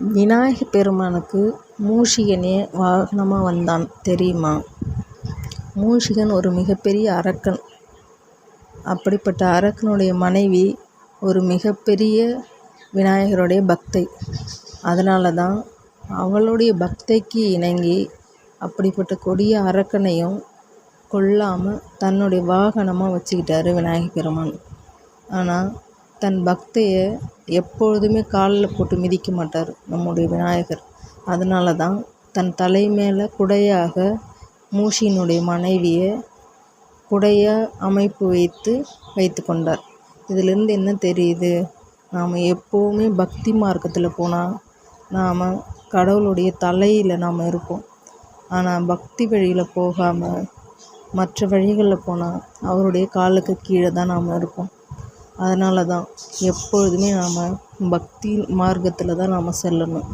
விநாயகப் பெருமானுக்கு மூஷிகனே வாகனமாக வந்தான் தெரியுமா? மூஷிகன் ஒரு மிகப்பெரிய அரக்கன். அப்படிப்பட்ட அரக்கனுடைய மனைவி ஒரு மிகப்பெரிய விநாயகருடைய பக்தை. அதனால தான் அவளுடைய பக்தைக்கு இணங்கி அப்படிப்பட்ட கொடிய அரக்கனையும் கொல்லாமல் தன்னுடைய வாகனமாக வச்சுக்கிட்டாரு விநாயகப் பெருமான். ஆனால் தன் பக்தையை எப்பொழுதுமே காலில் போட்டு மிதிக்க மாட்டார் நம்முடைய விநாயகர். அதனால தான் தன் தலை மேலே குடையாக மூஷியினுடைய மனைவியை குடையாக அமைப்பு வைத்து கொண்டார். இதிலிருந்து என்ன தெரியுது? நாம் எப்போவுமே பக்தி மார்க்கத்தில் போனால் நாம் கடவுளுடைய தலையில் நாம் இருப்போம். ஆனால் பக்தி வழியில் போகாமல் மற்ற வழிகளில் போனால் அவருடைய காலுக்கு கீழே தான் நாம் இருப்போம். அதனால தான் எப்பொழுதுமே நாம் பக்தி மார்க்கத்தில் தான் நாம் செல்லணும்.